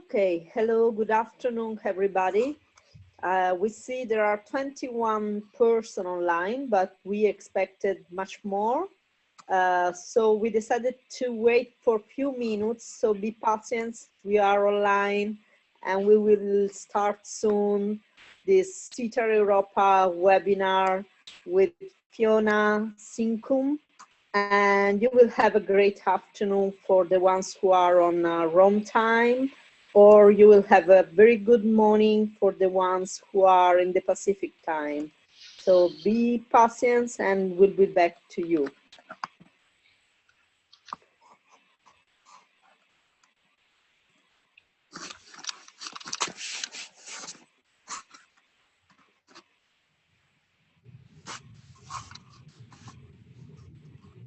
Okay, hello, good afternoon, everybody. We see there are 21 person online, but we expected much more. So we decided to wait for a few minutes, so be patient. We are online and we will start soon this SIETAR Europa webinar with Fiona Citkin. And you will have a great afternoon for the ones who are on Rome time, or you will have a very good morning for the ones who are in the Pacific time. So be patient and we'll be back to you.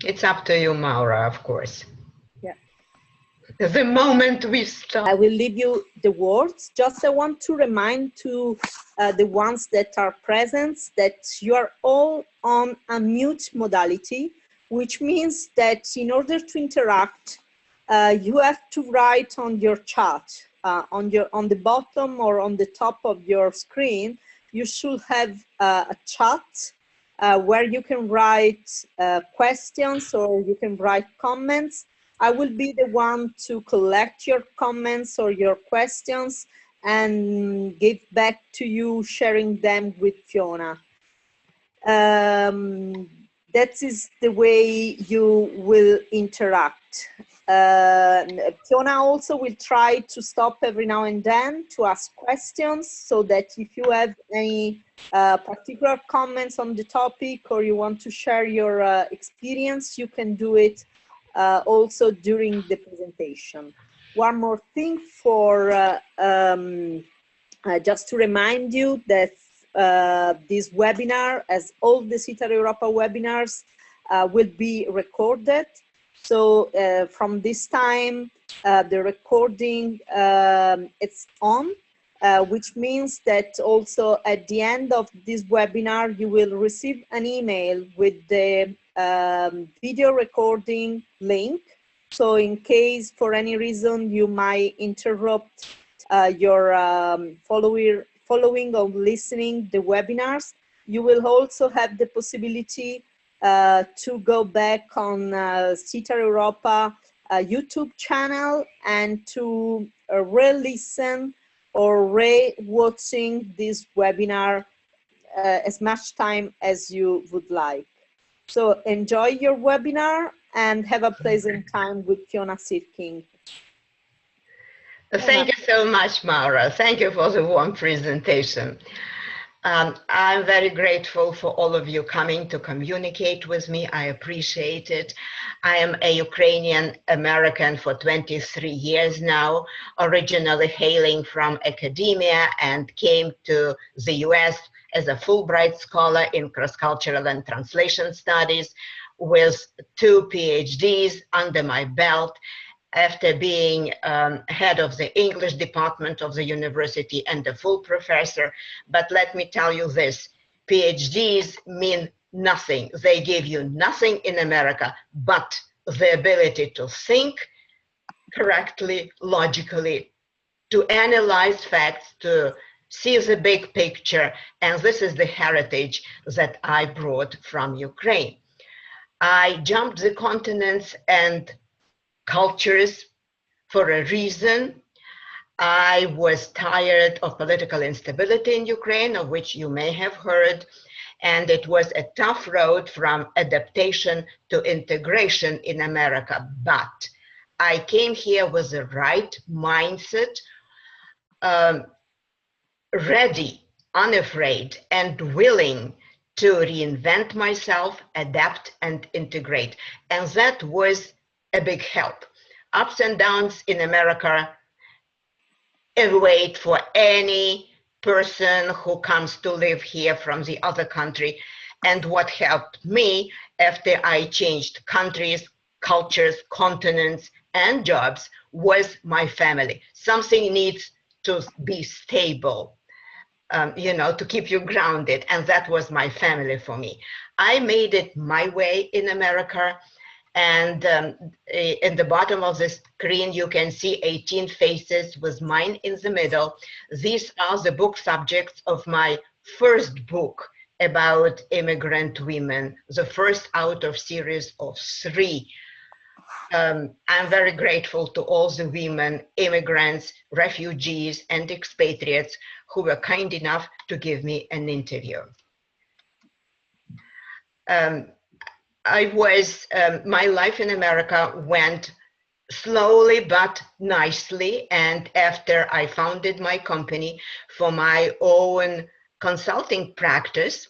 It's up to you, Maura, of course. Yeah. The moment we start. I will leave you the words. Just I want to remind to the ones that are present that you are all on a mute modality, which means that in order to interact, you have to write on your chat, on the bottom or on the top of your screen. You should have a chat where you can write questions or you can write comments. I will be the one to collect your comments or your questions and give back to you, sharing them with Fiona. That is the way you will interact. Fiona also will try to stop every now and then to ask questions, so that if you have any particular comments on the topic or you want to share your experience, you can do it also during the presentation. One more thing for just to remind you that this webinar, as all the SIETAR Europa webinars, will be recorded. So from this time, the recording it's on, which means that also at the end of this webinar, you will receive an email with the video recording link. So in case for any reason you might interrupt your following or listening the webinars, you will also have the possibility to go back on SIETAR Europa YouTube channel and to re-listen or re-watching this webinar as much time as you would like. So enjoy your webinar and have a pleasant time with Fiona Citkin. Thank you so much, Maura. Thank you for the warm presentation. I'm very grateful for all of you coming to communicate with me. I appreciate it. I am a Ukrainian American for 23 years now, originally hailing from academia, and came to the US as a Fulbright scholar in cross-cultural and translation studies with 2 PhDs under my belt, after being head of the English department of the university and a full professor. But let me tell you this, PhDs mean nothing. They give you nothing in America but the ability to think correctly, logically, to analyze facts, to see the big picture. And this is the heritage that I brought from Ukraine. I jumped the continents and cultures for a reason. I was tired of political instability in Ukraine, of which you may have heard, and it was a tough road from adaptation to integration in America. But I came here with the right mindset, ready, unafraid, and willing to reinvent myself, adapt, and integrate. And that was a big help. Ups and downs in America await for any person who comes to live here from the other country. And what helped me after I changed countries, cultures, continents, and jobs was my family. Something needs to be stable, you know, to keep you grounded. And that was my family for me. I made it my way in America. And in the bottom of the screen, you can see 18 faces with mine in the middle. These are the book subjects of my first book about immigrant women, the first out of series of 3. I'm very grateful to all the women, immigrants, refugees, and expatriates who were kind enough to give me an interview. My life in America went slowly but nicely, and after I founded my company for my own consulting practice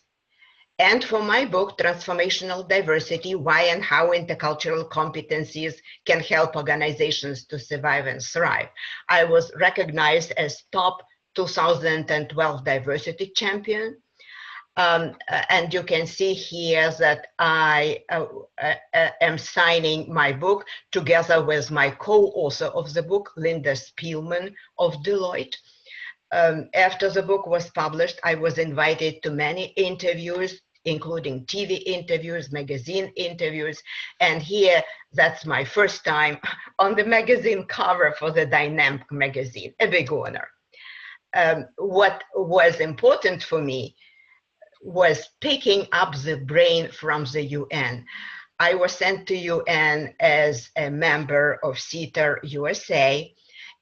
and for my book, Transformational Diversity, Why and How Intercultural Competencies Can Help Organizations to Survive and Thrive, I was recognized as top 2012 diversity champion. And you can see here that I am signing my book together with my co-author of the book, Linda Spielman of Deloitte. After the book was published, I was invited to many interviews, including TV interviews, magazine interviews, and here, that's my first time on the magazine cover for the Dynamic magazine, a big honor. What was important for me was picking up the brain from the UN. I was sent to UN as a member of SIETAR USA,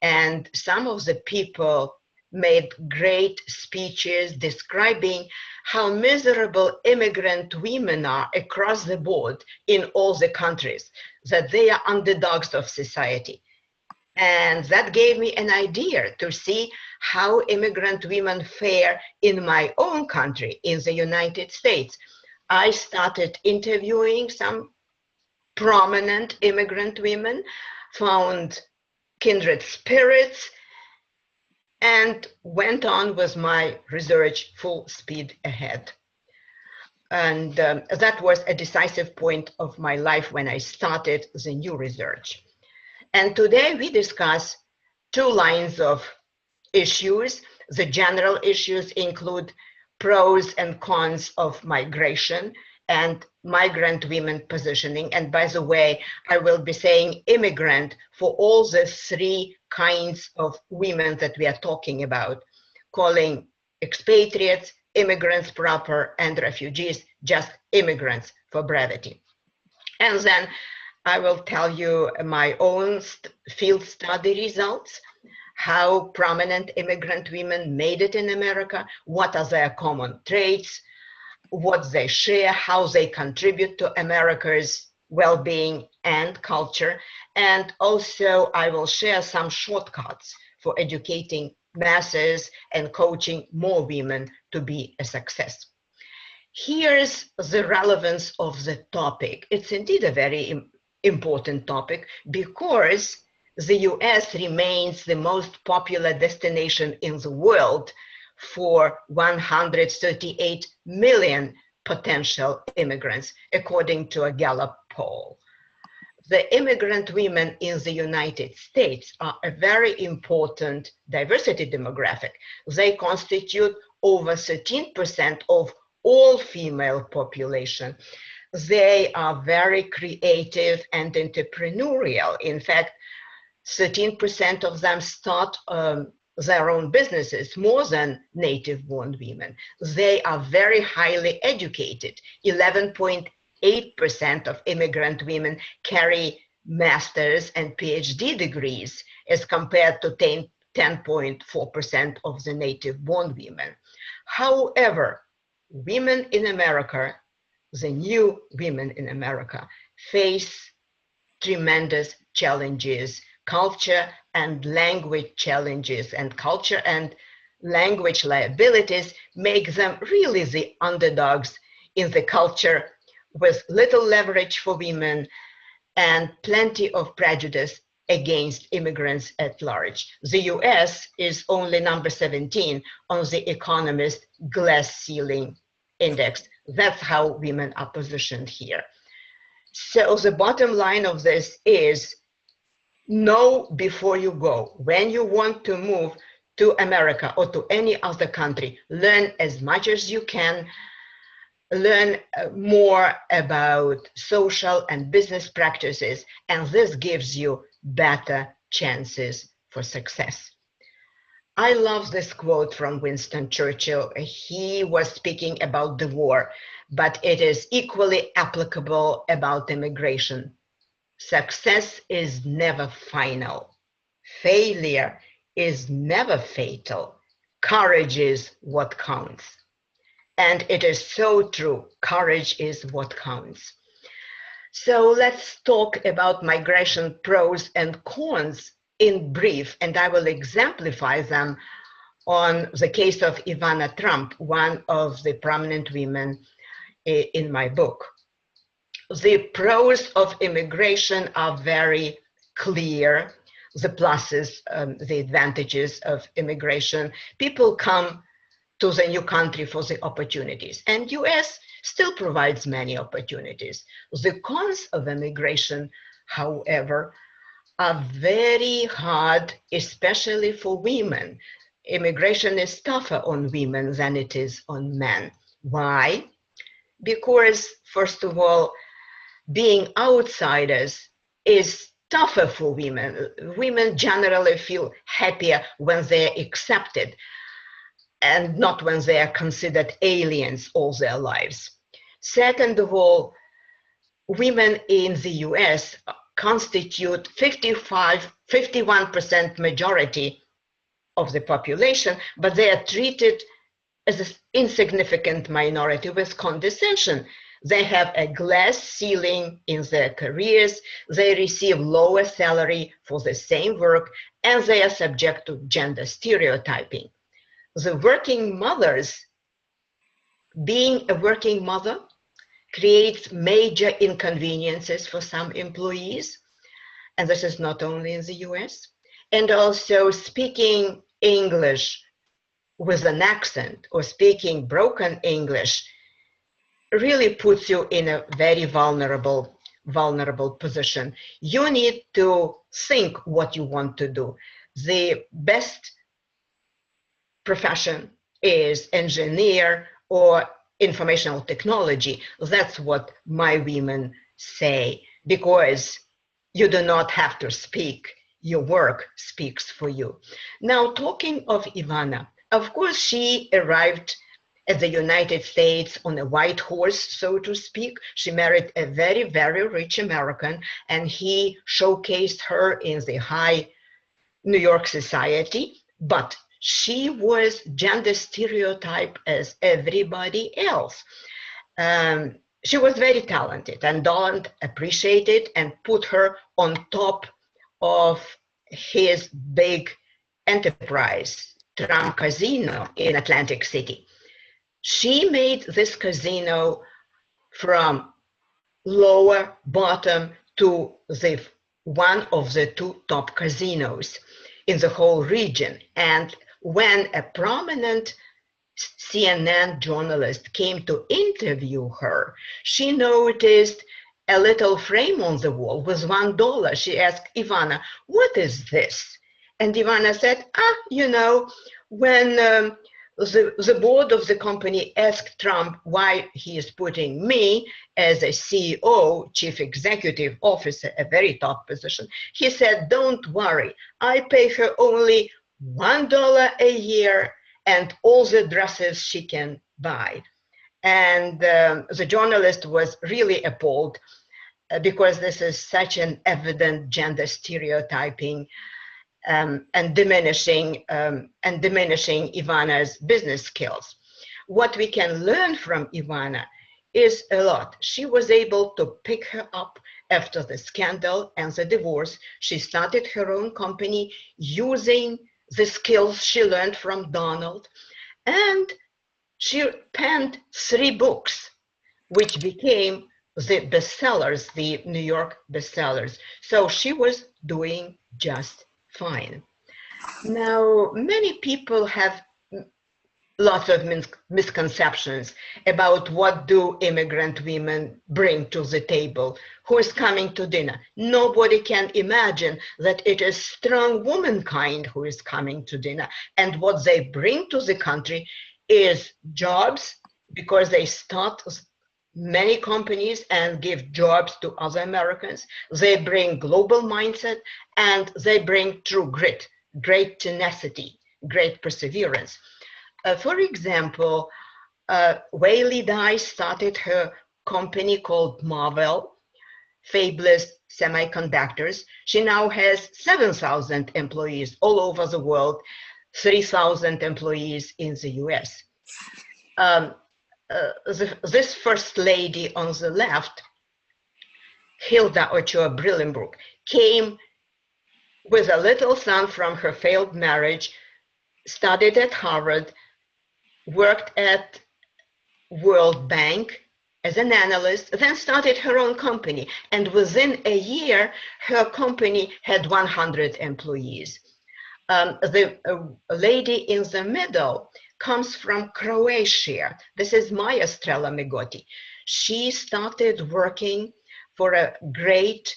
and some of the people made great speeches describing how miserable immigrant women are across the board in all the countries, that they are underdogs of society. And that gave me an idea to see how immigrant women fare in my own country, in the United States. I started interviewing some prominent immigrant women, found kindred spirits, and went on with my research full speed ahead. And that was a decisive point of my life when I started the new research. And today we discuss 2 lines of issues. The general issues include pros and cons of migration and migrant women positioning. And by the way, I will be saying immigrant for all the 3 kinds of women that we are talking about, calling expatriates, immigrants proper, and refugees just immigrants for brevity. And then I will tell you my own field study results, how prominent immigrant women made it in America, what are their common traits, what they share, how they contribute to America's well-being and culture. And also I will share some shortcuts for educating masses and coaching more women to be a success. Here's the relevance of the topic. It's indeed a very important topic because the US remains the most popular destination in the world for 138 million potential immigrants, according to a Gallup poll. The immigrant women in the United States are a very important diversity demographic. They constitute over 13% of all female population. They are very creative and entrepreneurial. In fact, 13% of them start their own businesses, more than native-born women. They are very highly educated. 11.8% of immigrant women carry master's and PhD degrees as compared to 10.4% of the native-born women. However, women in America, the new women in America, face tremendous challenges, culture and language challenges, and culture and language liabilities make them really the underdogs in the culture, with little leverage for women and plenty of prejudice against immigrants at large. The US is only number 17 on the Economist Glass Ceiling Index. That's how women are positioned here. So the bottom line of this is know before you go. When you want to move to America or to any other country, learn as much as you can. learn more about social and business practices, and this gives you better chances for success. I love this quote from Winston Churchill. He was speaking about the war, but it is equally applicable about immigration. Success is never final. Failure is never fatal. Courage is what counts. And it is so true. Courage is what counts. So let's talk about migration pros and cons in brief, and I will exemplify them on the case of Ivana Trump, one of the prominent women in my book. The pros of immigration are very clear. The pluses, the advantages of immigration. People come to the new country for the opportunities, and US still provides many opportunities. The cons of immigration, however, are very hard, especially for women. Immigration is tougher on women than it is on men. Why? Because, first of all, being outsiders is tougher for women. Women generally feel happier when they're accepted and not when they are considered aliens all their lives. Second of all, women in the US constitute 51% majority of the population, but they are treated as an insignificant minority with condescension. They have a glass ceiling in their careers, they receive lower salary for the same work, and they are subject to gender stereotyping. The working mothers, being a working mother creates major inconveniences for some employees, and this is not only in the US, and also speaking English with an accent or speaking broken English really puts you in a very vulnerable position. You need to think what you want to do. The best profession is engineer or informational technology. That's what my women say, because you do not have to speak. Your work speaks for you. Now, talking of Ivana, of course, she arrived at the United States on a white horse, so to speak. She married a very, very rich American, and he showcased her in the high New York society, but she was gender stereotyped as everybody else. She was very talented, and Don appreciated it and put her on top of his big enterprise, Trump Casino in Atlantic City. She made this casino from lower bottom to the one of the two top casinos in the whole region. And when a prominent CNN journalist came to interview her, she noticed a little frame on the wall with $1. She asked Ivana, "What is this?" And Ivana said, when the board of the company asked Trump why he is putting me as a CEO, chief executive officer, a very top position, he said, "Don't worry, I pay her only $1 a year and all the dresses she can buy." And the journalist was really appalled because this is such an evident gender stereotyping and diminishing Ivana's business skills. What we can learn from Ivana is a lot. She was able to pick her up after the scandal and the divorce. She started her own company using the skills she learned from Donald, and she penned 3 books, which became the bestsellers, the New York bestsellers. So she was doing just fine. Now, many people have lots of misconceptions about what do immigrant women bring to the table, who is coming to dinner. Nobody can imagine that it is strong womankind who is coming to dinner, and what they bring to the country is jobs, because they start many companies and give jobs to other Americans. They bring global mindset, and they bring true grit, great tenacity, great perseverance. For example, Whaley Dye started her company called Marvel, Fabless Semiconductors. She now has 7,000 employees all over the world, 3,000 employees in the US. This first lady on the left, Hilda Ochoa Brillenbrook, came with a little son from her failed marriage, studied at Harvard, worked at World Bank as an analyst, then started her own company. And within a year, her company had 100 employees. The lady in the middle comes from Croatia. This is Maja Strela Migoti. She started working for a great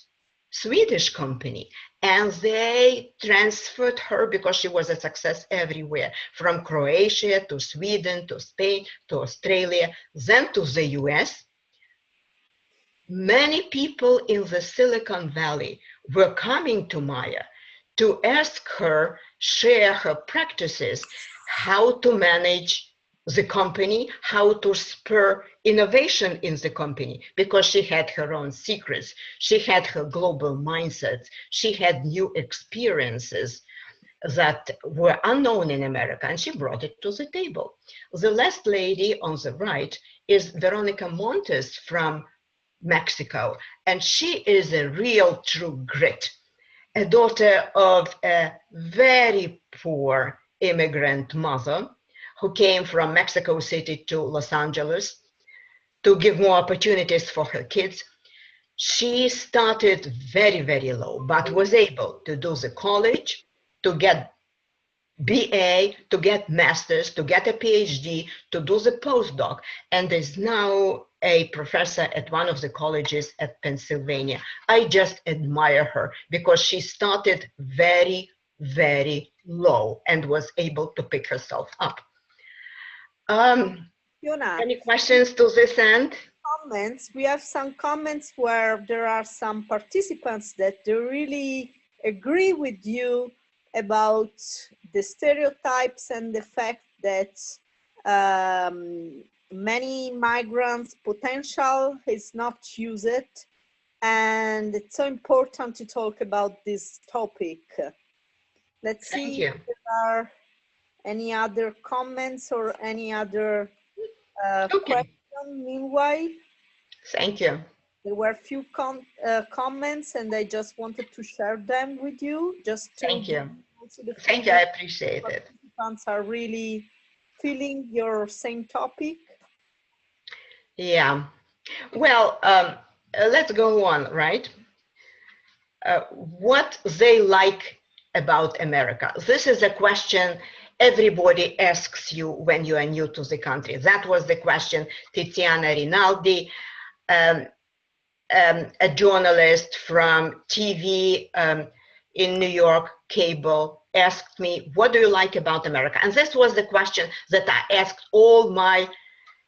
Swedish company, and they transferred her because she was a success everywhere, from Croatia to Sweden to Spain to Australia, then to the US. Many people in the Silicon Valley were coming to Maja to ask her share her practices, how to manage the company, how to spur innovation in the company, because she had her own secrets. She had her global mindset. She had new experiences that were unknown in America, and she brought it to the table. The last lady on the right is Veronica Montes from Mexico, and she is a real true grit, a daughter of a very poor immigrant mother who came from Mexico City to Los Angeles to give more opportunities for her kids. She started very, very low, but was able to do the college, to get BA, to get master's, to get a PhD, to do the postdoc, and is now a professor at one of the colleges at Pennsylvania. I just admire her because she started very, very low and was able to pick herself up. Fiona, any questions to this end? Comments. We have some comments where there are some participants that they really agree with you about the stereotypes and the fact that many migrants' potential is not used, and it's so important to talk about this topic. Let's see if there are any other comments or any other question meanwhile. Thank you. There were a few comments, and I just wanted to share them with you. Thank you. Thank you, I appreciate it. Participants are really feeling your same topic. Yeah. Well, let's go on, right? What they like about America. This is a question everybody asks you when you are new to the country. That was the question Tiziana Rinaldi, a journalist from TV in New York, cable, asked me, what do you like about America? And this was the question that I asked all my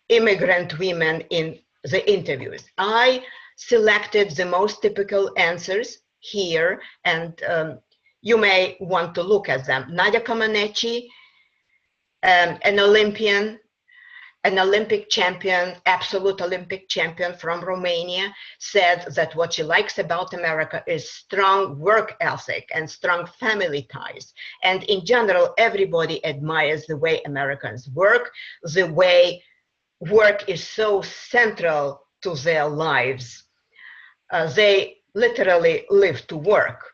immigrant women in the interviews. I selected the most typical answers here, and you may want to look at them. Nadia Comaneci, an Olympian, an Olympic champion, absolute Olympic champion from Romania, said that what she likes about America is strong work ethic and strong family ties. And in general, everybody admires the way Americans work, the way work is so central to their lives. They literally live to work.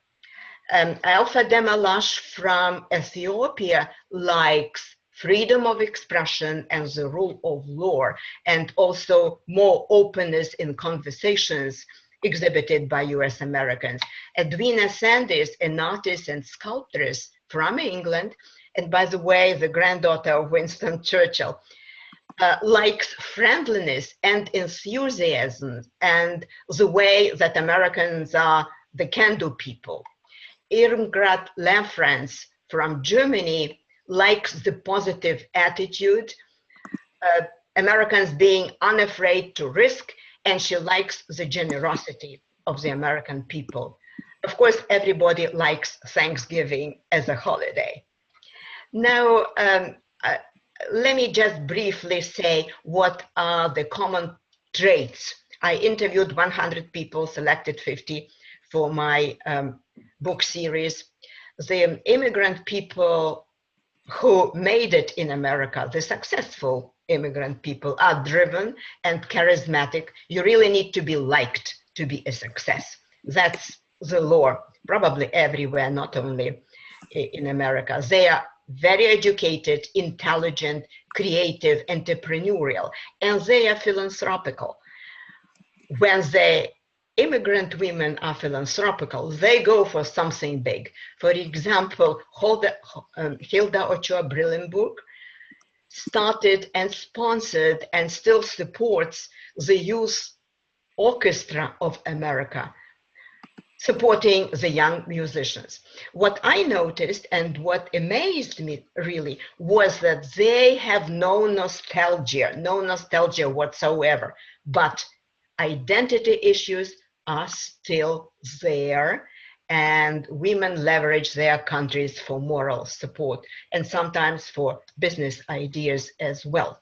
Alpha Demalash from Ethiopia likes freedom of expression and the rule of law, and also more openness in conversations exhibited by US Americans. Edwina Sandys, an artist and sculptress from England, and by the way, the granddaughter of Winston Churchill, likes friendliness and enthusiasm and the way that Americans are the can-do people. Irmgard Lafrance from Germany likes the positive attitude, Americans being unafraid to risk, and she likes the generosity of the American people. Of course, everybody likes Thanksgiving as a holiday. Now, let me just briefly say what are the common traits. I interviewed 100 people, selected 50 for my book series. The immigrant people who made it in America, the successful immigrant people, are driven and charismatic. You really need to be liked to be a success. That's the law, probably everywhere, not only in America. They are very educated, intelligent, creative, entrepreneurial, and they are philanthropical. When the immigrant women are philanthropical, they go for something big. For example, Hilda Ochoa-Brillemburg started and sponsored and still supports the Youth Orchestra of America, supporting the young musicians. What I noticed and what amazed me really was that they have no nostalgia whatsoever, but identity issues are still there, and women leverage their countries for moral support and sometimes for business ideas as well.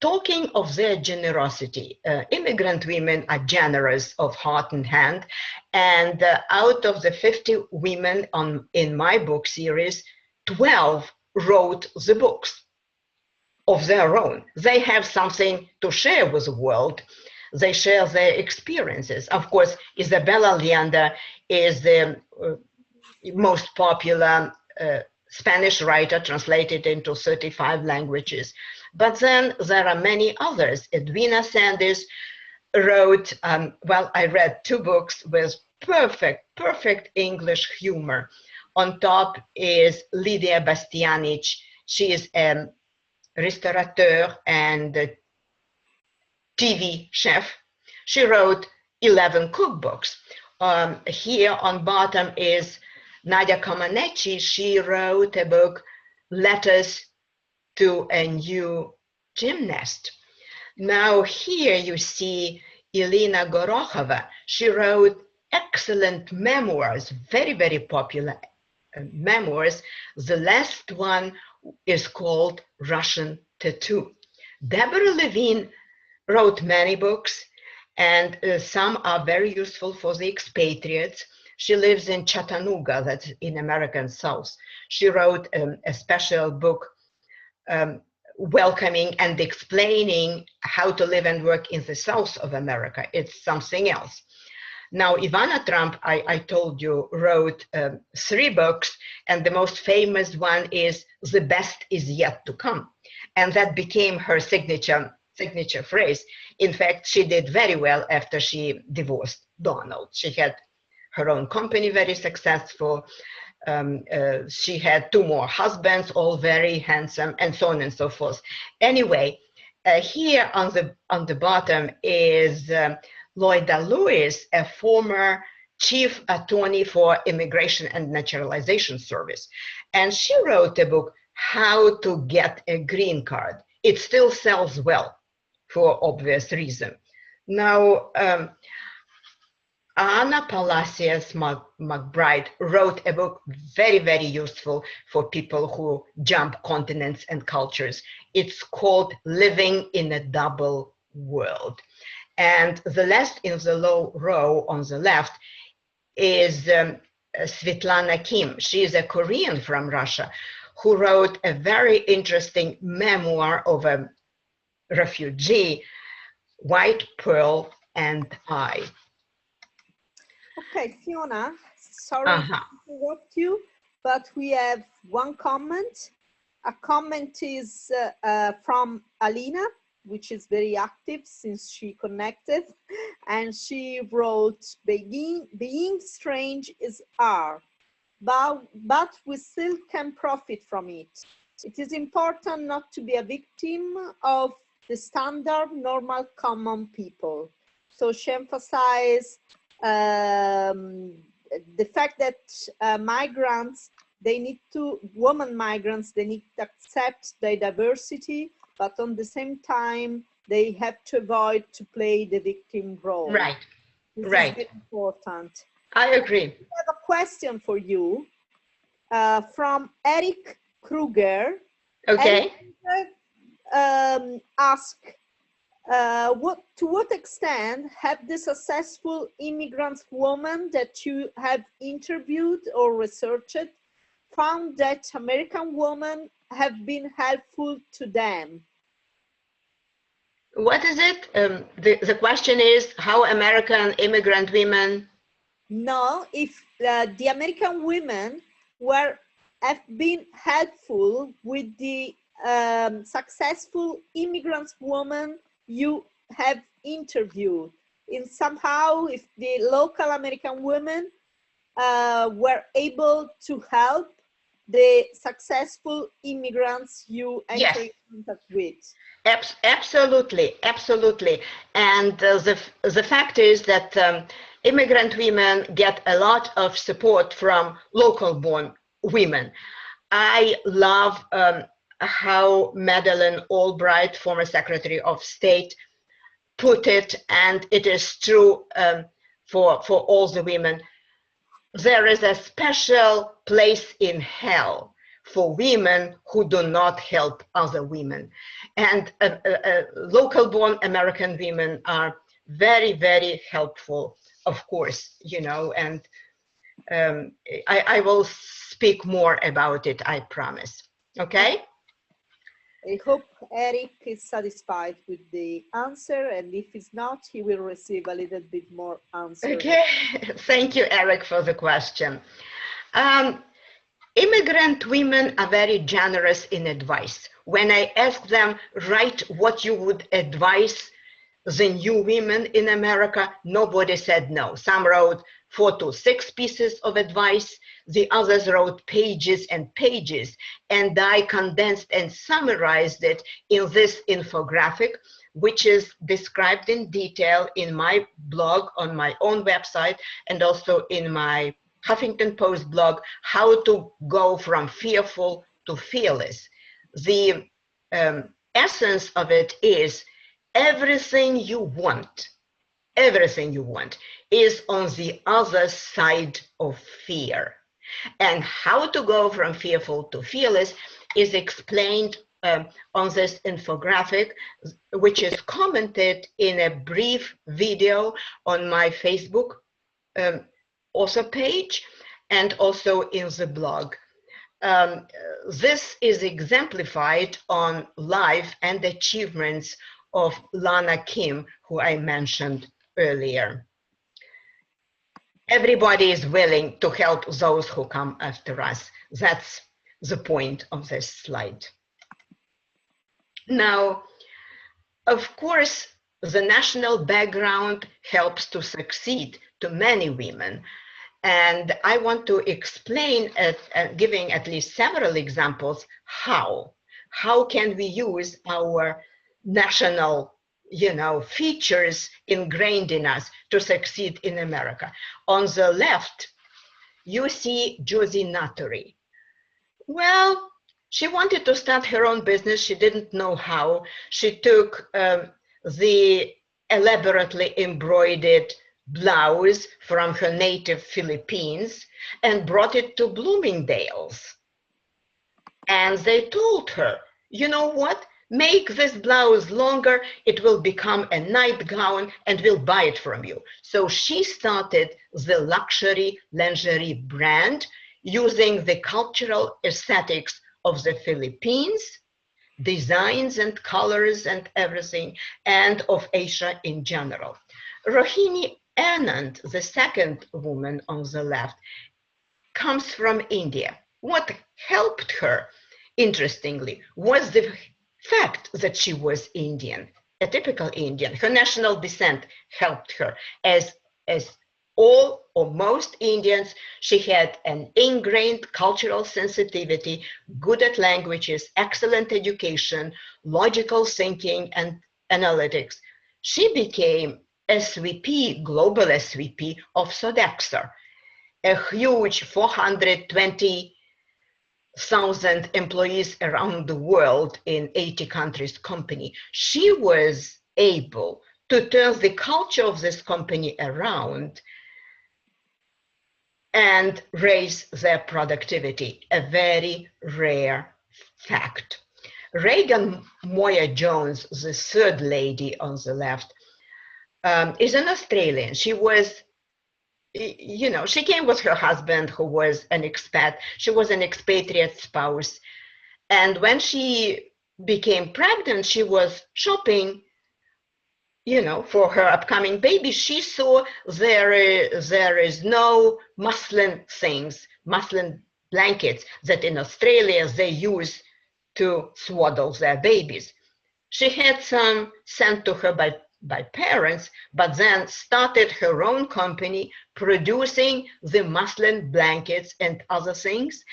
Talking of their generosity, immigrant women are generous of heart and hand, and out of the 50 women in my book series, 12 wrote the books of their own. They have something to share with the world. They share their experiences. Of course, Isabella Leander is the most popular Spanish writer, translated into 35 languages. But then there are many others. Edwina Sanders wrote, well, I read 2 books with perfect English humor. On top is Lydia Bastianich. She is a restaurateur and a TV chef. She wrote 11 cookbooks. Here on bottom is Nadia Comaneci. She wrote a book, Letters to a New Gymnast. Now here you see Elena Gorokhova. She wrote excellent memoirs, very popular memoirs. The last one is called Russian Tattoo. Deborah Levine wrote many books, and some are very useful for the expatriates. She lives in Chattanooga, that's in American South. She wrote a special book welcoming and explaining how to live and work in the South of America. It's something else. Now, Ivana Trump, I told you, wrote 3 books, and the most famous one is The Best Is Yet to Come. And that became her signature phrase. In fact, she did very well after she divorced Donald. She had her own company, very successful. She had 2 more husbands, all very handsome, and so on and so forth. Anyway, here on the bottom is Lloyda Lewis, a former chief attorney for Immigration and Naturalization Service. And she wrote a book, How to Get a Green Card. It still sells well for obvious reason. Now, Anna Palacios McBride wrote a book very useful for people who jump continents and cultures. It's called Living in a Double World. And the last in the low row on the left is Svetlana Kim. She is a Korean from Russia who wrote a very interesting memoir of a refugee, White Pearl and I. Okay, Fiona, sorry to interrupt you, but we have one comment. A comment is from Alina, which is very active since she connected, and she wrote, being strange is hard, but we still can profit from it. It is important not to be a victim of the standard, normal, common people. So she emphasized the fact that migrants, women migrants, they need to accept their diversity but on the same time, they have to avoid to play the victim role. Right. This Right. is very important. I agree. I have a question for you from Eric Kruger. Okay. Eric ask, to what extent have the successful immigrant women that you have interviewed or researched found that American women have been helpful to them? What is it? The question is how American immigrant women. No, if the American women have been helpful with the successful immigrant woman you have interviewed, in somehow if the local American women were able to help the successful immigrants you enter in contact with. Absolutely, absolutely. And the fact is that immigrant women get a lot of support from local born women. I love how Madeleine Albright, former Secretary of State, put it, and it is true for all the women. There is a special place in hell for women who do not help other women. And local born American women are very, very helpful, of course, you know, and I will speak more about it, I promise. Okay? I hope Eric is satisfied with the answer, and if he's not, he will receive a little bit more answer. Okay, thank you, Eric, for the question. Immigrant women are very generous in advice. When I ask them, write what you would advise the new women in America, nobody said no. Some wrote 4 to 6 pieces of advice. The others wrote pages and pages. And I condensed and summarized it in this infographic, which is described in detail in my blog on my own website and also in my Huffington Post blog, how to go from fearful to fearless. The essence of it is everything you want is on the other side of fear. And how to go from fearful to fearless is explained on this infographic, which is commented in a brief video on my Facebook author page and also in the blog. This is exemplified on life and achievements of Lana Kim, who I mentioned earlier. Everybody is willing to help those who come after us. That's the point of this slide. Now, of course, the national background helps to succeed to many women. And I want to explain, giving at least several examples, how. How can we use our national, features ingrained in us to succeed in America? On the left, you see Josie Nuttery. Well, she wanted to start her own business. She didn't know how. She took the elaborately embroidered blouse from her native Philippines and brought it to Bloomingdale's. And they told her, you know what? Make this blouse longer, it will become a nightgown and we'll buy it from you. So she started the luxury lingerie brand using the cultural aesthetics of the Philippines, designs and colors and everything, and of Asia in general. Rohini Anand, the second woman on the left, comes from India. What helped her, interestingly, was the fact that she was Indian, a typical Indian. Her national descent helped her. As all or most Indians, she had an ingrained cultural sensitivity, good at languages, excellent education, logical thinking, and analytics. She became SVP, global SVP of Sodexo, a huge 420 thousand employees around the world in 80 countries company. She was able to turn the culture of this company around and raise their productivity, a very rare fact. Reagan Moya Jones, the third lady on the left, is an Australian. She was, you know, she came with her husband, who was an expat. She was an expatriate spouse. And when she became pregnant, she was shopping, you know, for her upcoming baby. She saw there is no muslin things, muslin blankets that in Australia they use to swaddle their babies. She had some sent to her by parents, but then started her own company producing the muslin blankets and other things,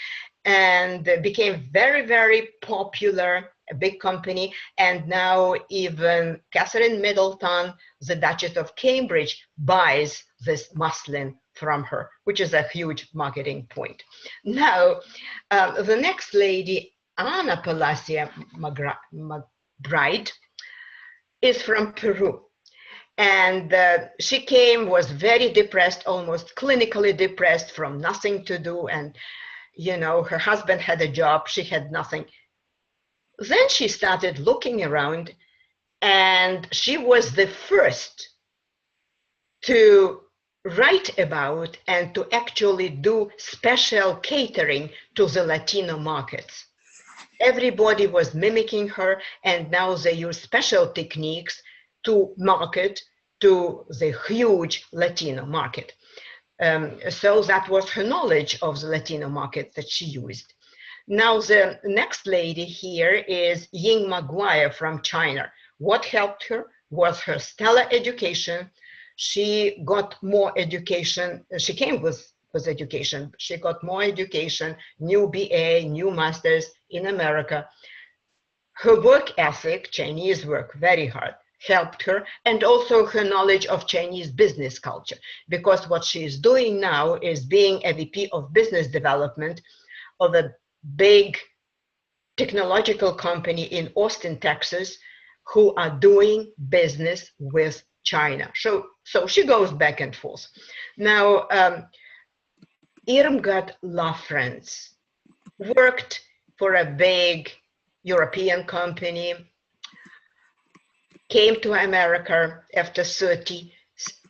and became very, very popular, a big company. And now even Catherine Middleton, the Duchess of Cambridge, buys this muslin from her, which is a huge marketing point. Now, the next lady, Ana Palacia McBride, is from Peru. And she came, was very depressed, almost clinically depressed, from nothing to do. And, you know, her husband had a job, she had nothing. Then she started looking around, and she was the first to write about and to actually do special catering to the Latino markets. Everybody was mimicking her, and now they use special techniques to market to the huge Latino market. So that was her knowledge of the Latino market that she used. Now the next lady here is Ying Maguire from China. What helped her was her stellar education. She got more education. She came with education. She got more education, new BA, new masters in America. Her work ethic, Chinese work very hard, helped her, and also her knowledge of Chinese business culture, because what she is doing now is being a VP of business development of a big technological company in Austin, Texas, who are doing business with China. So she goes back and forth. Now, Irmgard Lafrance worked for a big European company, came to America after 30,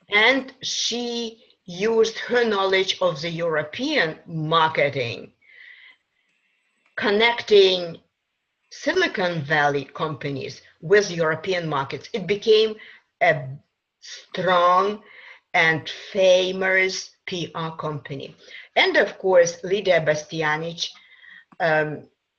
and she used her knowledge of the European marketing, connecting Silicon Valley companies with European markets. It became a strong and famous PR company. And of course, Lydia Bastianich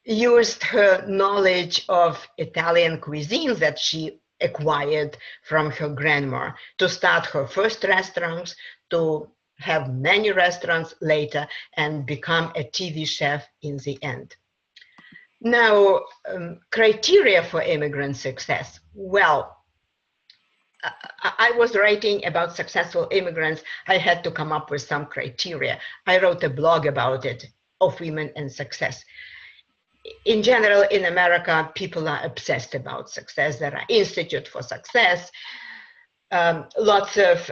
used her knowledge of Italian cuisine that she acquired from her grandma to start her first restaurants, to have many restaurants later, and become a TV chef in the end. Now, criteria for immigrant success. Well, I was writing about successful immigrants. I had to come up with some criteria. I wrote a blog about it, of women and success. In general, in America, people are obsessed about success. There are institutes for success. Lots of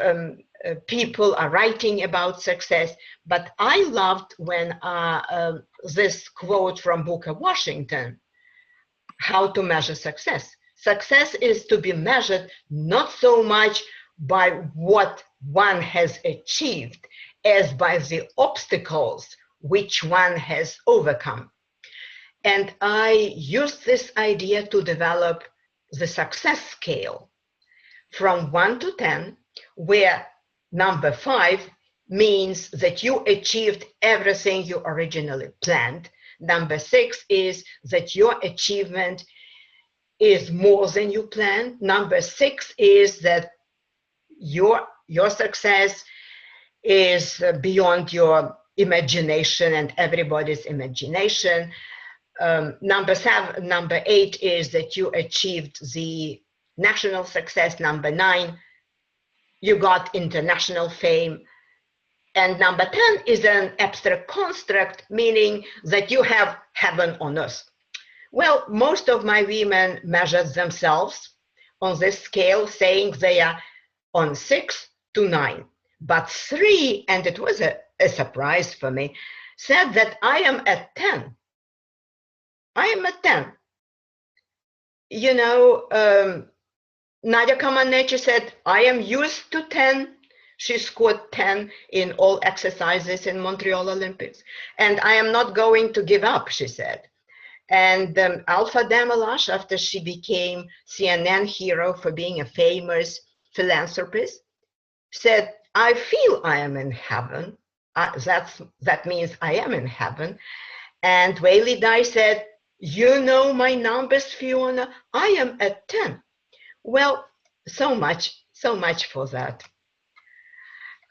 people are writing about success. But I loved when this quote from Booker Washington, how to measure success. Success is to be measured not so much by what one has achieved as by the obstacles which one has overcome. And I used this idea to develop the success scale from 1 to 10, where number 5 means that you achieved everything you originally planned. Number 6 is that your achievement is more than you planned. Number 6 is that your success is beyond your imagination and everybody's imagination. Number 8 is that you achieved the national success. Number 9, you got international fame. And number 10 is an abstract construct, meaning that you have heaven on earth. Well, most of my women measure themselves on this scale, saying they are on 6 to 9. But 3, and it was a surprise for me, said that I am at 10. I am at 10. You know, Nadia Comaneci said, I am used to 10. She scored 10 in all exercises in Montreal Olympics. And I am not going to give up, she said. And Alpha Demelash, after she became CNN hero for being a famous philanthropist, said, I feel I am in heaven. That means I am in heaven. And Whaley Dye said, you know my numbers, Fiona, I am at 10. Well, so much for that.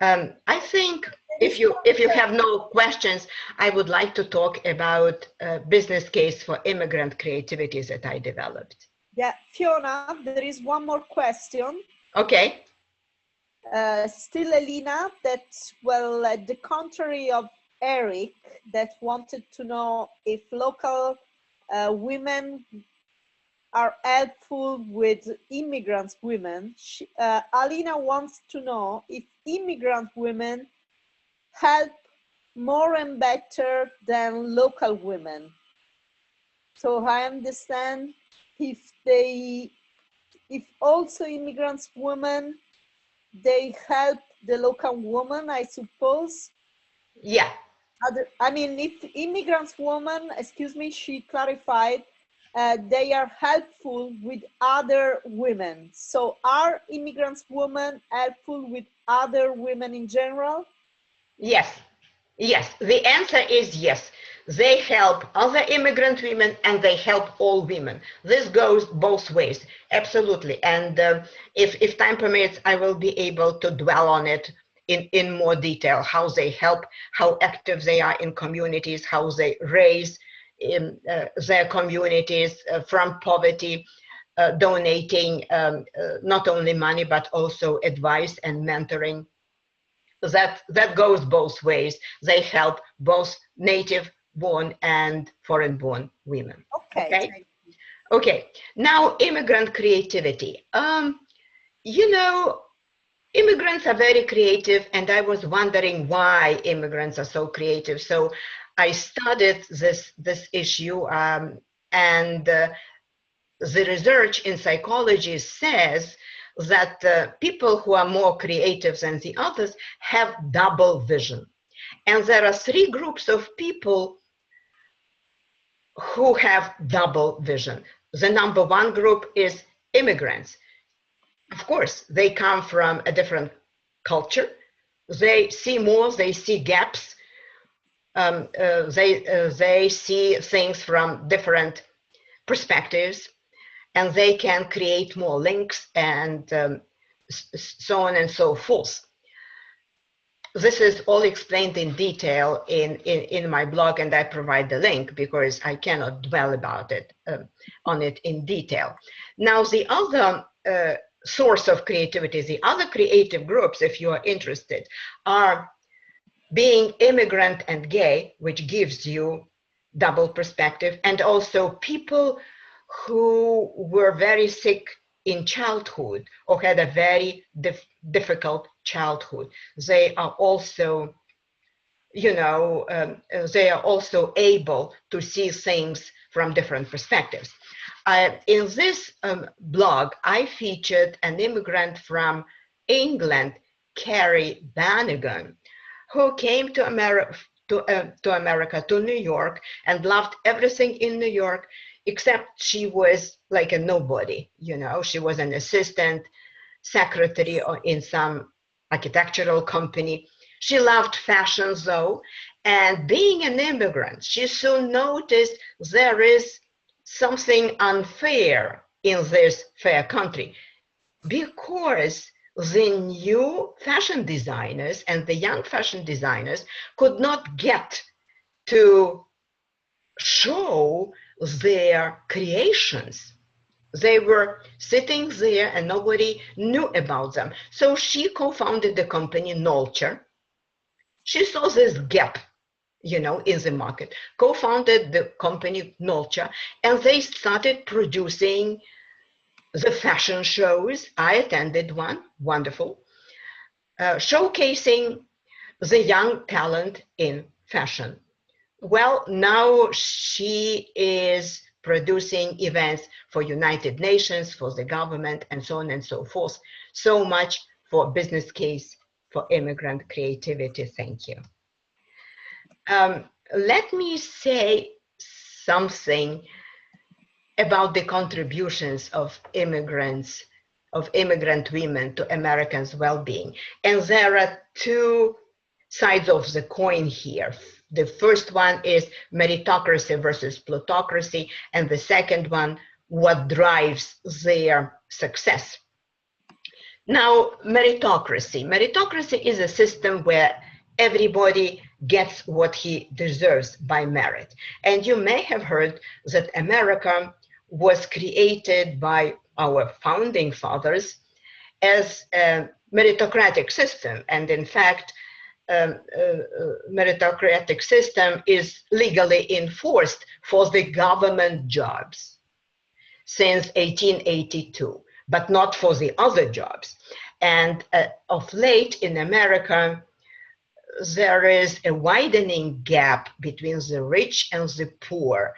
I think if you have no questions, I would like to talk about a business case for immigrant creativity that I developed. Yeah, Fiona, there is one more question. Okay. Still Elena, that, well, at the contrary of Eric, that wanted to know if local women are helpful with immigrant women. Alina wants to know if immigrant women help more and better than local women. So I understand if also immigrant women, they help the local woman, I suppose. Yeah. I mean, if immigrant women, excuse me, she clarified, they are helpful with other women. So are immigrant women helpful with other women in general? Yes, yes. The answer is yes. They help other immigrant women and they help all women. This goes both ways, absolutely. And if time permits, I will be able to dwell on it in more detail, how they help, how active they are in communities, how they raise their communities from poverty, donating not only money, but also advice and mentoring. That goes both ways. They help both native-born and foreign-born women. Okay. Okay. Now, immigrant creativity. You know, immigrants are very creative, and I was wondering why immigrants are so creative. So I studied this issue, and the research in psychology says that people who are more creative than the others have double vision. And there are 3 groups of people who have double vision. The number 1 group is immigrants. Of course, they come from a different culture. They see more, they see gaps. They see things from different perspectives, and they can create more links and so on and so forth. This is all explained in detail in my blog, and I provide the link because I cannot dwell about it on it in detail. Now, the other source of creativity, the other creative groups, if you are interested, are being immigrant and gay, which gives you double perspective, and also people who were very sick in childhood or had a very difficult childhood. They are also, you know, they are also able to see things from different perspectives. In this blog, I featured an immigrant from England, Carrie Bannigan, who came to America, to New York, and loved everything in New York, except she was like a nobody. You know, she was an assistant secretary in some architectural company. She loved fashion though, and being an immigrant, she soon noticed there is something unfair in this fair country, because the new fashion designers and the young fashion designers could not get to show their creations. They were sitting there and nobody knew about them. So she co-founded the company Nolcher, she saw this gap, you know, in the market, co-founded the company Nolcha, and they started producing the fashion shows. I attended one, wonderful, showcasing the young talent in fashion. Well, now she is producing events for United Nations, for the government, and so on and so forth. So much for business case for immigrant creativity. Thank you. Let me say something about the contributions of immigrants, of immigrant women to Americans' well-being. And there are two sides of the coin here. The first one is meritocracy versus plutocracy, and the second one, what drives their success. Now, meritocracy. Meritocracy is a system where everybody gets what he deserves by merit. And you may have heard that America was created by our founding fathers as a meritocratic system. And in fact, meritocratic system is legally enforced for the government jobs since 1882, but not for the other jobs. And of late in America, there is a widening gap between the rich and the poor.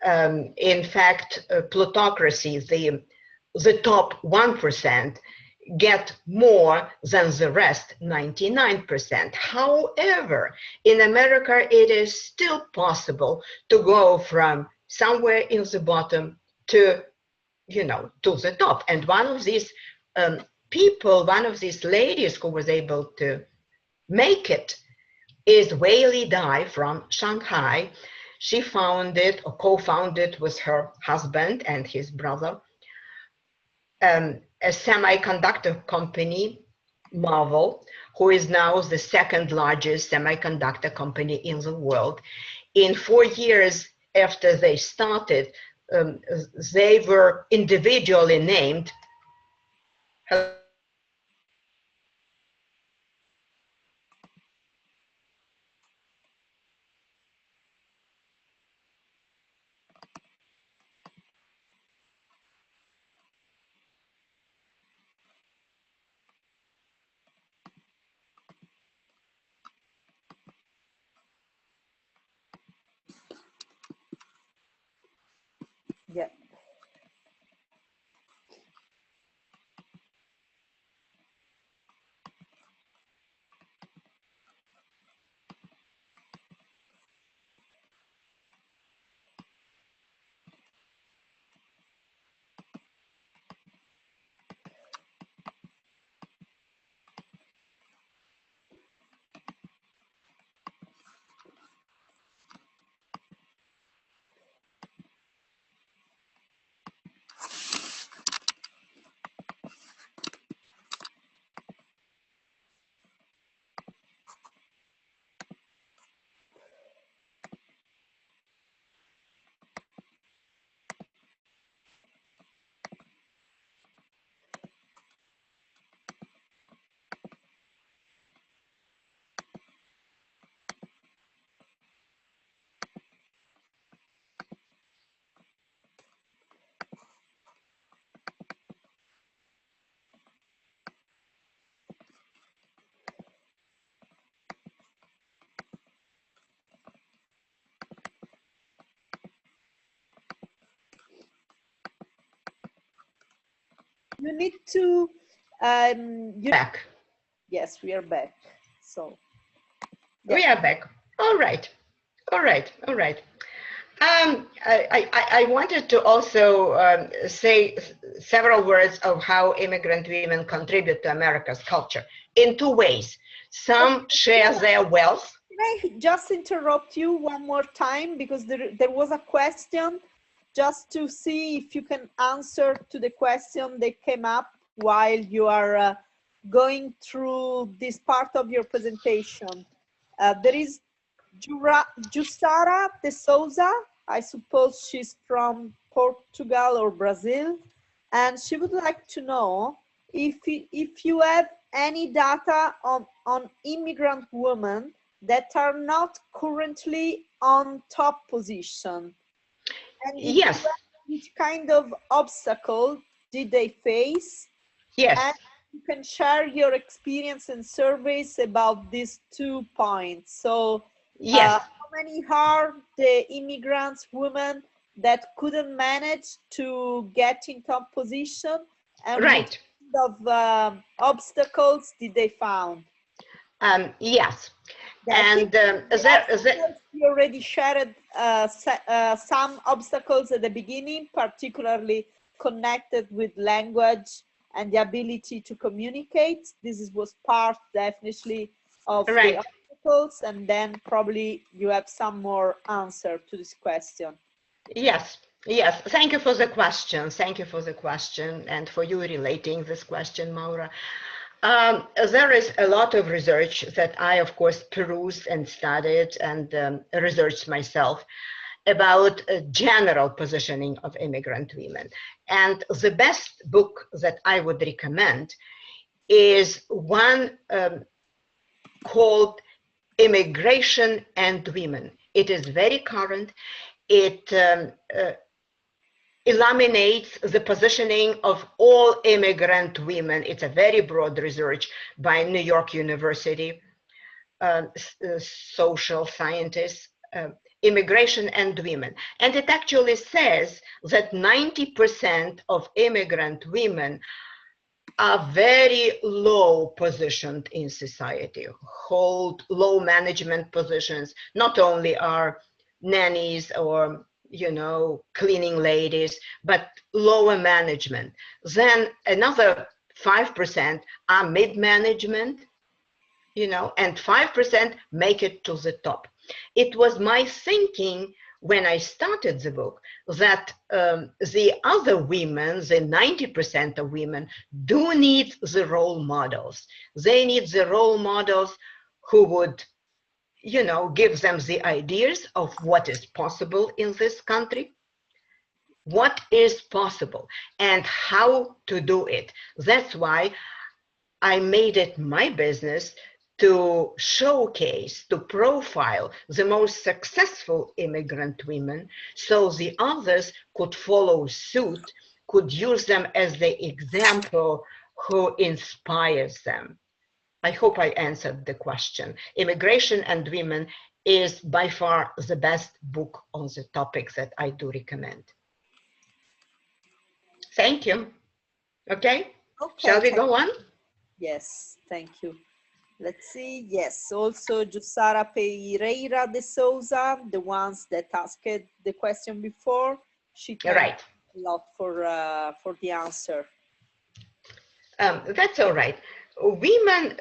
In fact, plutocracy, the top 1% get more than the rest, 99%. However, in America, it is still possible to go from somewhere in the bottom to, you know, to the top. And one of these people, one of these ladies who was able to make it is Wei Li Dai from Shanghai. She founded or co-founded with her husband and his brother a semiconductor company, Marvel, who is now the second largest semiconductor company in the world. In 4 years after they started, they were individually named. Yeah. You need to Back. Yes, we are back. So Yeah. We are back. All right. All right. All right. I wanted to also say several words of how immigrant women contribute to America's culture in two ways. Some share their wealth. Can I just interrupt you one more time, because there was a question, just to see if you can answer to the question that came up while you are going through this part of your presentation. There is Jussara de Souza. I suppose she's from Portugal or Brazil, and she would like to know if you have any data on immigrant women that are not currently on top position? And Yes, which kind of obstacle did they face? And yes, you can share your experience and surveys about these 2 points. So yes, how many are the immigrants, women that couldn't manage to get in top position, and which right. kind of obstacles did they found? Yes, I think and the obstacles you already shared some obstacles at the beginning, particularly connected with language and the ability to communicate. Was part definitely of the right. obstacles, and then probably you have some more answer to this question. Yes, yes. Thank you for the question. Thank you for the question, and for you relating this question, Maura. There is a lot of research that I, of course, perused and studied and researched myself about general positioning of immigrant women. And the best book that I would recommend is one called Immigration and Women. It is very current. It eliminates the positioning of all immigrant women. It's a very broad research by New York University social scientists, immigration and women. And it actually says that 90% of immigrant women are very low positioned in society, hold low management positions, not only are nannies or cleaning ladies, but lower management. Then another 5% are mid-management, and 5% make it to the top. It was my thinking when I started the book that the other women, the 90% of women, do need the role models. They need the role models who would, give them the ideas of what is possible in this country, what is possible, and how to do it. That's why I made it my business to showcase, to profile the most successful immigrant women so the others could follow suit, could use them as the example who inspires them. I hope I answered the question. Immigration and Women is by far the best book on the topic that I do recommend. Thank you. Okay, shall we go on? Yes, thank you. Let's see. Yes, also Jussara Pereira de Souza, the ones that asked the question before, she thanked a lot for the answer. That's all right. Women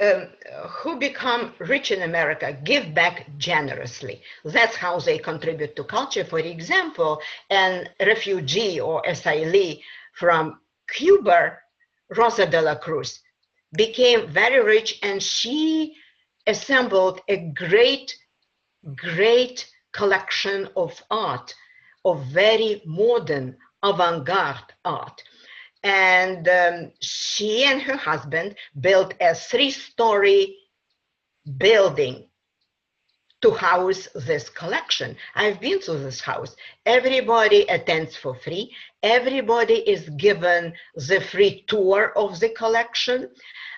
who become rich in America give back generously. That's how they contribute to culture. For example, an refugee or asylee from Cuba, Rosa de la Cruz, became very rich, and she assembled a great collection of art, of very modern avant-garde art. And she and her husband built a 3-story building to house this collection. I've been to this house. Everybody attends for free. Everybody is given the free tour of the collection.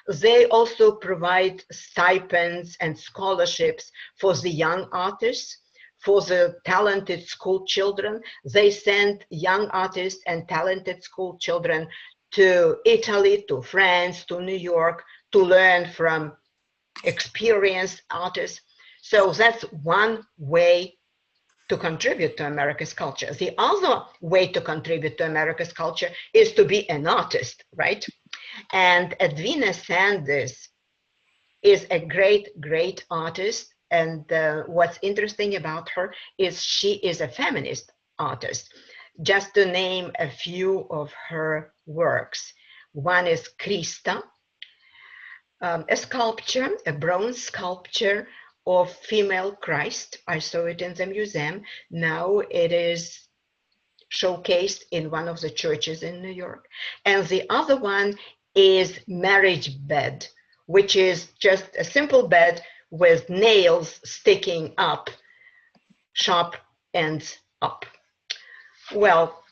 They also provide stipends and scholarships for the young artists, for the talented school children. They send young artists and talented school children to Italy, to France, to New York, to learn from experienced artists. So that's one way to contribute to America's culture. The other way to contribute to America's culture is to be an artist, right? And Edwina Sanders is a great artist. And what's interesting about her is she is a feminist artist. Just to name a few of her works. One is Krista, a sculpture, a bronze sculpture of female Christ. I saw it in the museum. Now it is showcased in one of the churches in New York. And the other one is Marriage Bed, which is just a simple bed with nails sticking up, sharp ends up. Well,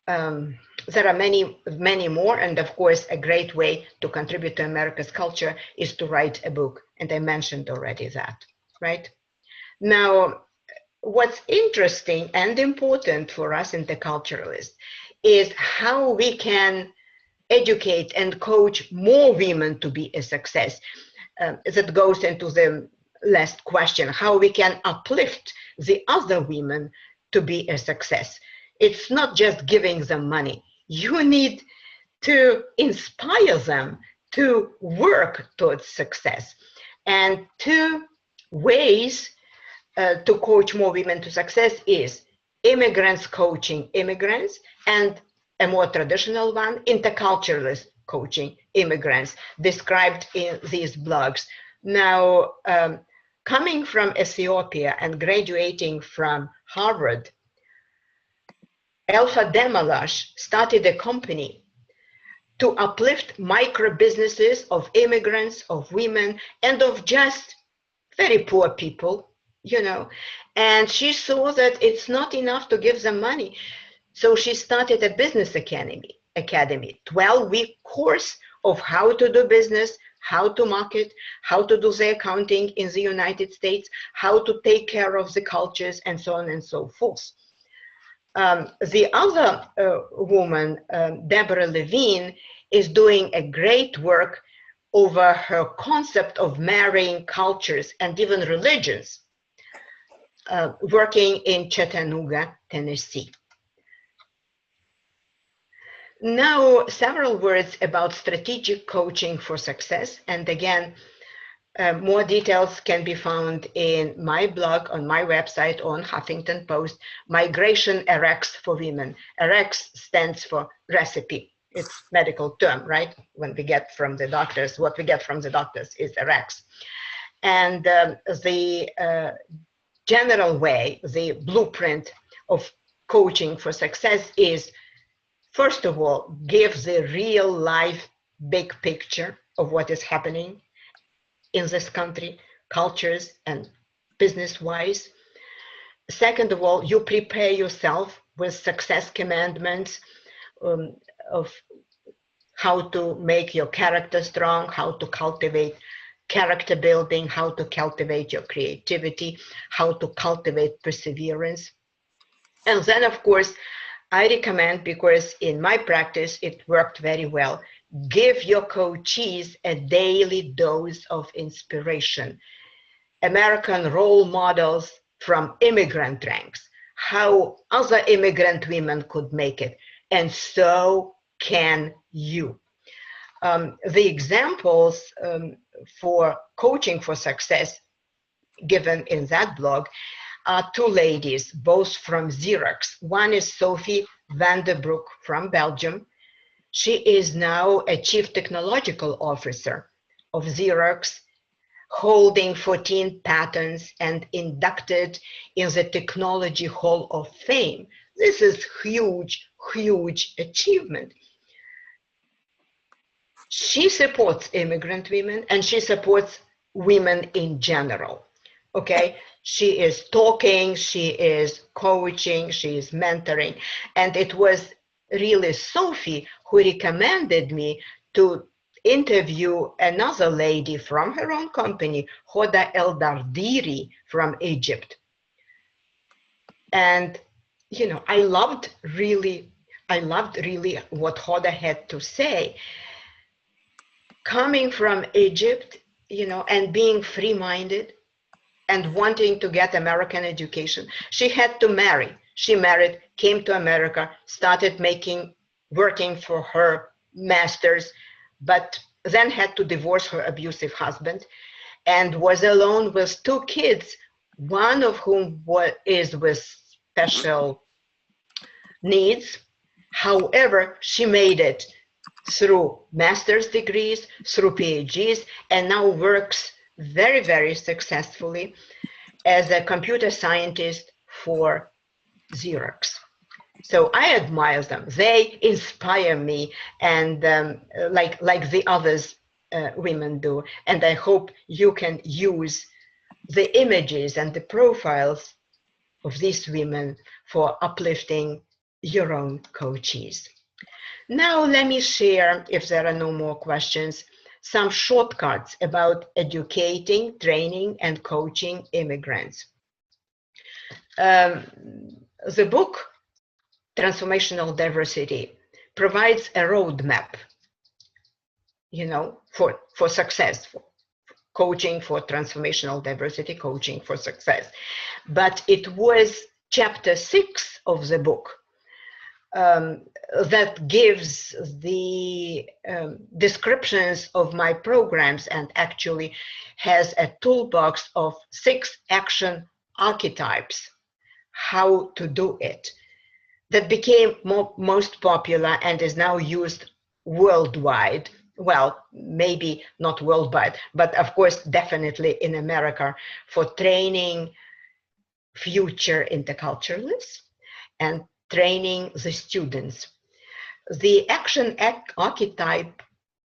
there are many more, and of course, a great way to contribute to America's culture is to write a book, and I mentioned already that, right? Now, what's interesting and important for us interculturalists is how we can educate and coach more women to be a success. That goes into the last question, how we can uplift the other women to be a success. It's not just giving them money. You need to inspire them to work towards success. And two ways to coach more women to success is immigrants coaching immigrants, and a more traditional one, interculturalist coaching immigrants, described in these blogs. Now, coming from Ethiopia and graduating from Harvard, Alpha Demalash started a company to uplift micro businesses of immigrants, of women, and of just very poor people, you know. And she saw that it's not enough to give them money. So she started a business academy, 12-week course of how to do business, how to market, how to do the accounting in the United States, how to take care of the cultures, and so on and so forth. The other woman, Deborah Levine, is doing a great work over her concept of marrying cultures and even religions, working in Chattanooga, Tennessee. Now, several words about strategic coaching for success. And again, more details can be found in my blog, on my website, on Huffington Post, Migration RX for Women. RX stands for recipe. It's medical term, right? When we get from the doctors, what we get from the doctors is RX. And the general way, the blueprint of coaching for success is, first of all, give the real life big picture of what is happening in this country, cultures and business-wise. Second of all, you prepare yourself with success commandments of how to make your character strong, how to cultivate character building, how to cultivate your creativity, how to cultivate perseverance. And then, of course, I recommend, because in my practice, it worked very well, give your coachees a daily dose of inspiration. American role models from immigrant ranks, how other immigrant women could make it, and so can you. The examples for coaching for success given in that blog are two ladies, both from Xerox. One is Sophie Vanderbroek from Belgium. She is now a chief technological officer of Xerox, holding 14 patents and inducted in the Technology Hall of Fame. This is huge, huge achievement. She supports immigrant women and she supports women in general. Okay, she is talking, she is coaching, she is mentoring. And it was really Sophie who recommended me to interview another lady from her own company, Hoda El-Dardiri from Egypt. And, you know, I loved really what Hoda had to say. Coming from Egypt, you know, and being free-minded and wanting to get American education, she had to marry. She married, came to America, started working for her master's, but then had to divorce her abusive husband and was alone with two kids, one of whom is with special needs. However, she made it through master's degrees, through PhDs, and now works very, very successfully as a computer scientist for Xerox. So I admire them. They inspire me, and like the others women do. And I hope you can use the images and the profiles of these women for uplifting your own coaches. Now, let me share, if there are no more questions, some shortcuts about educating, training, and coaching immigrants. The book, Transformational Diversity, provides a roadmap, for success, for coaching for transformational diversity, coaching for success. But it was chapter 6 of the book that gives the descriptions of my programs and actually has a toolbox of 6 action archetypes, how to do it, that became most popular and is now used worldwide. Well, maybe not worldwide, but of course, definitely in America, for training future interculturalists and training the students. The action archetype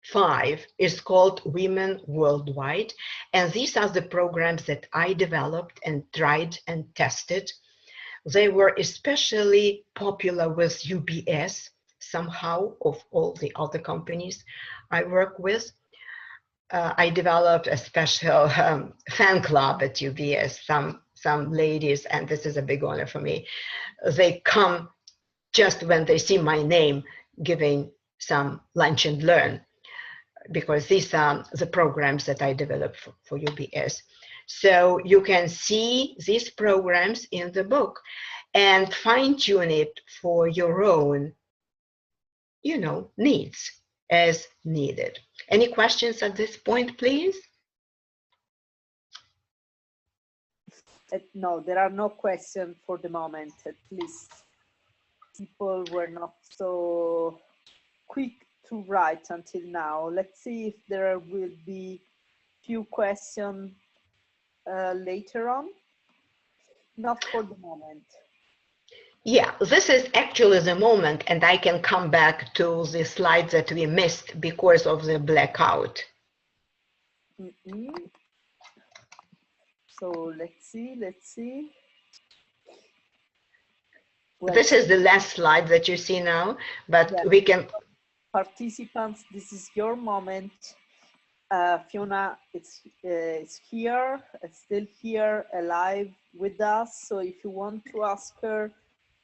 5 is called Women Worldwide, and these are the programs that I developed and tried and tested. They were especially popular with UBS, somehow, of all the other companies I work with. I developed a special fan club at UBS, some ladies, and this is a big honor for me. They come just when they see my name giving some lunch and learn, because these are the programs that I developed for UBS. So you can see these programs in the book and fine-tune it for your own, needs as needed. Any questions at this point, please? No, there are no questions for the moment. At least people were not so quick to write until now. Let's see if there will be few questions later on. Not for the moment. Yeah, this is actually the moment, and I can come back to the slides that we missed because of the blackout. So let's see. Well, this is the last slide that you see now, but yeah, we can... Participants, this is your moment. Fiona is here, still here, alive with us. So if you want to ask her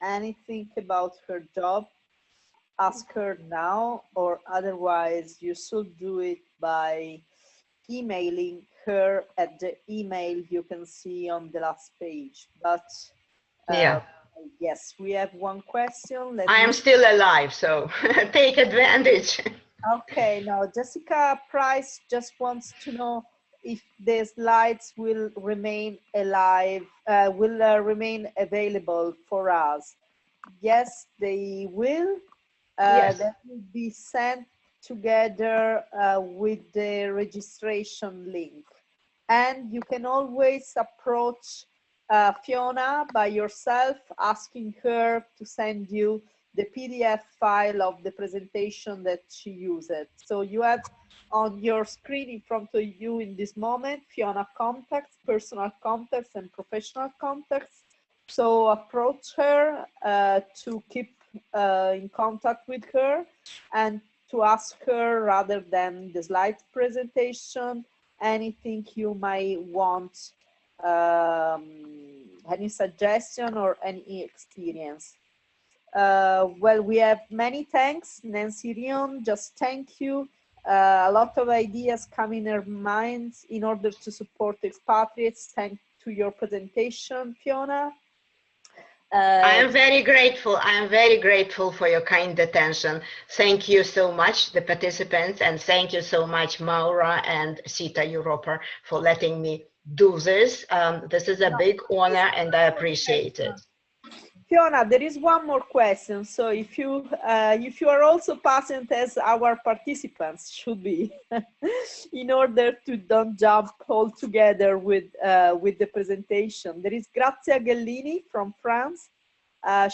anything about her job, ask her now, or otherwise you should do it by emailing her at the email you can see on the last page. But yeah, yes, we have one question. I am still alive, so take advantage. Okay, now Jessica Price just wants to know if the slides will remain alive, remain available for us. Yes, they will. Yes. That will be sent together with the registration link. And you can always approach Fiona by yourself, asking her to send you the PDF file of the presentation that she used. So you have on your screen in front of you in this moment, Fiona contacts, personal contacts and professional contacts. So approach her to keep in contact with her and to ask her, rather than the slide presentation, anything you might want, any suggestion or any experience. Well, we have many thanks. Nancy Rion, just thank you. A lot of ideas come in her mind in order to support expatriates. Thanks to your presentation, Fiona. I am very grateful. I am very grateful for your kind attention. Thank you so much, the participants, and thank you so much, Maura and SIETAR Europa, for letting me do this. This is a big honor, and I appreciate it. Fiona, there is one more question. So if you are also patient as our participants should be, in order to don't jump all together with the presentation. There is Grazia Gallini from France.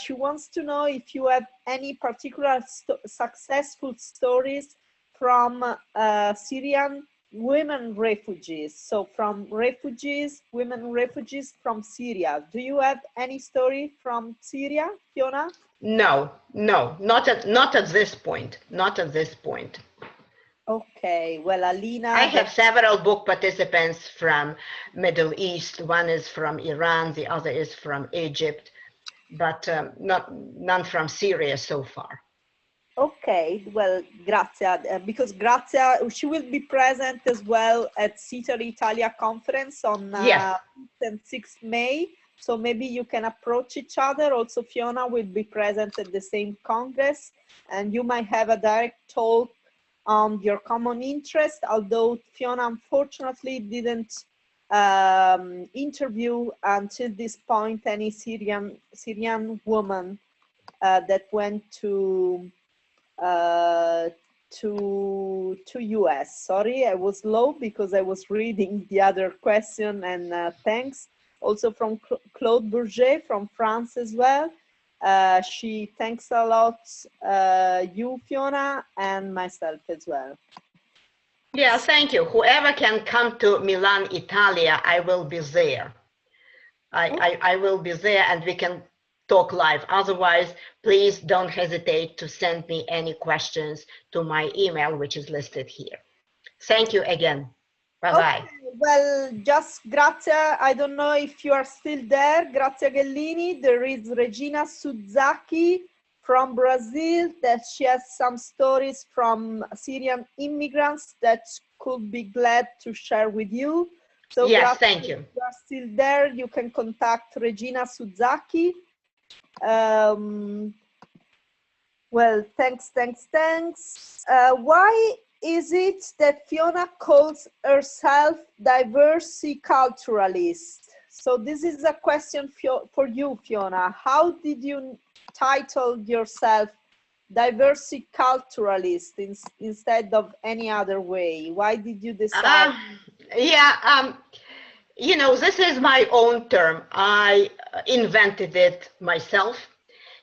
She wants to know if you have any particular successful stories from Syrian women refugees. So from refugees, women refugees from Syria. Do you have any story from Syria, Fiona? No, no, not at this point. Not at this point. Okay, well, Alina, I have several book participants from Middle East. One is from Iran, the other is from Egypt, but none from Syria so far. Okay, well, Grazia, because Grazia, she will be present as well at SIETAR Italia conference on Yes. 5th and 6th May. So maybe you can approach each other. Also, Fiona will be present at the same congress, and you might have a direct talk on your common interest, although Fiona unfortunately didn't interview until this point any Syrian woman that went to US. Sorry, I was low because I was reading the other question, and thanks. Also from Claude Bourget from France as well. She thanks a lot you, Fiona, and myself as well. Yeah, thank you. Whoever can come to Milan, Italia, I will be there. I will be there and we can talk live. Otherwise, please don't hesitate to send me any questions to my email, which is listed here. Thank you again. Bye-bye. Okay, well, just Grazia, I don't know if you are still there. Grazia Gellini. There is Regina Suzaki from Brazil, that she has some stories from Syrian immigrants that could be glad to share with you. So yes, Grazia, thank you. If you are still there, you can contact Regina Suzaki. Well, thanks. Why is it that Fiona calls herself diversiculturalist? So this is a question for you, Fiona. How did you title yourself diversiculturalist instead of any other way? Why did you decide? You know, this is my own term. I invented it myself.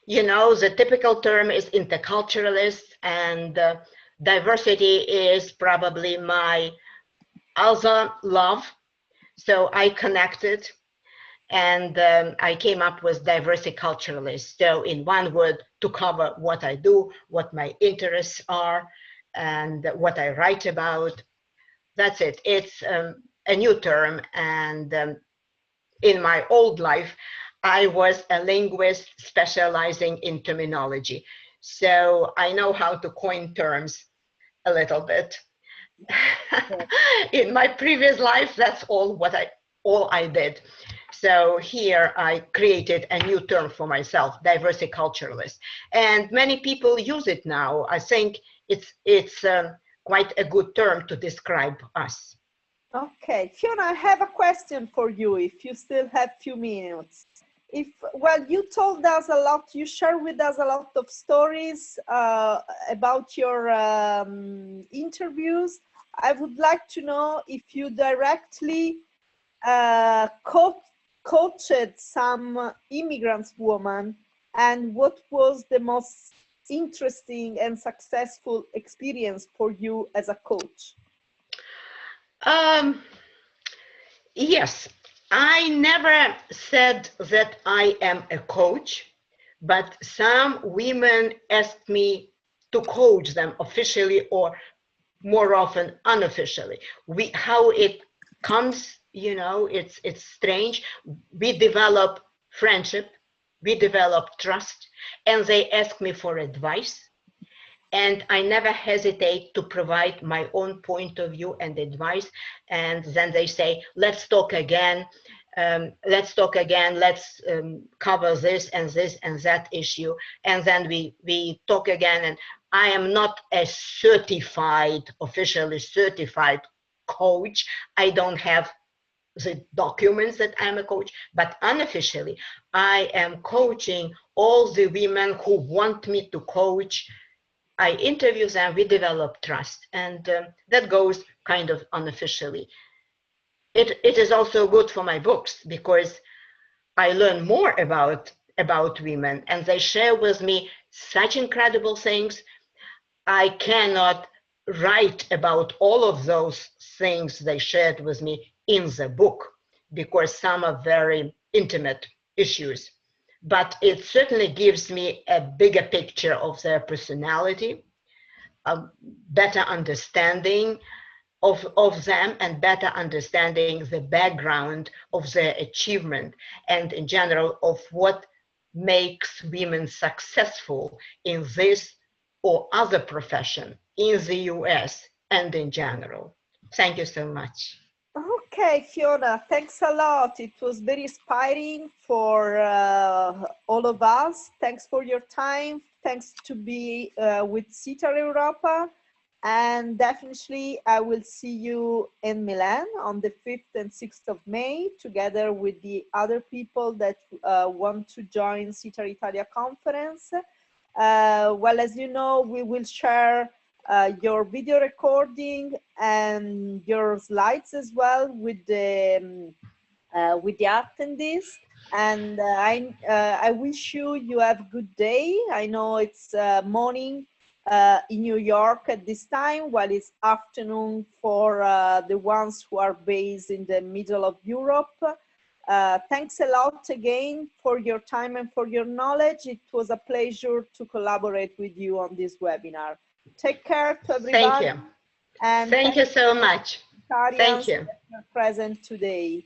You know, the typical term is interculturalist, and diversity is probably my other love. So I connected, and I came up with diversiculturalist. So in one word, to cover what I do, what my interests are, and what I write about. That's it. It's a new term, and in my old life, I was a linguist specializing in terminology. So I know how to coin terms a little bit. In my previous life, that's all I did. So here I created a new term for myself, diversiculturalist. And many people use it now. I think it's quite a good term to describe us. Okay, Fiona, I have a question for you if you still have a few minutes. Well, you told us a lot, you shared with us a lot of stories about your interviews. I would like to know if you directly coached some immigrants woman, and what was the most interesting and successful experience for you as a coach? Yes, I never said that I am a coach, but some women asked me to coach them officially or more often unofficially. How it comes, you know, it's strange. We develop friendship, we develop trust, and they ask me for advice. And I never hesitate to provide my own point of view and advice. And then they say, let's talk again. Let's cover this and that issue. And then we talk again. And I am not a officially certified coach. I don't have the documents that I'm a coach, but unofficially, I am coaching all the women who want me to coach. I interview them, we develop trust, and that goes kind of unofficially. It is also good for my books because I learn more about women, and they share with me such incredible things. I cannot write about all of those things they shared with me in the book, because some are very intimate issues. But it certainly gives me a bigger picture of their personality, a better understanding of them, and better understanding the background of their achievement, and in general of what makes women successful in this or other profession in the US and in general. Thank you so much. Okay, Fiona, thanks a lot. It was very inspiring for all of us. Thanks for your time. Thanks to be with SIETAR Europa. And definitely, I will see you in Milan on the 5th and 6th of May, together with the other people that want to join SIETAR Italia conference. Well, as you know, we will share your video recording and your slides as well with the attendees. And I wish you have a good day. I know it's morning in New York at this time, while it's afternoon for the ones who are based in the middle of Europe. Thanks a lot again for your time and for your knowledge. It was a pleasure to collaborate with you on this webinar. Take care to everybody. Thank you. And thank you so much. Thank you. Present today.